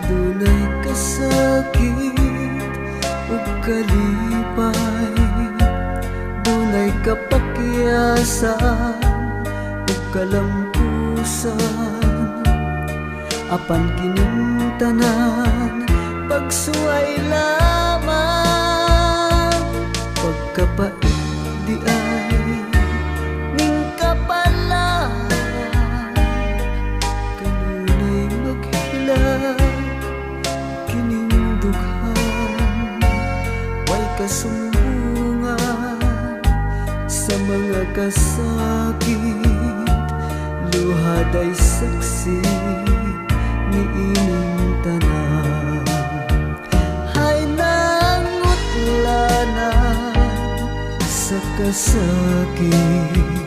Adunay kasakit ug kalipay, dunay kapakyasan ug kalampusan. Apan kining tanan pagsuway lamang, pagkapait di ay ning kapalaan. Kanunay maghilag kining dughan, way kasumbungan sa mga kasakit. Luhaday saksi ni ining tanan, hay nangutlanan sa kasakit.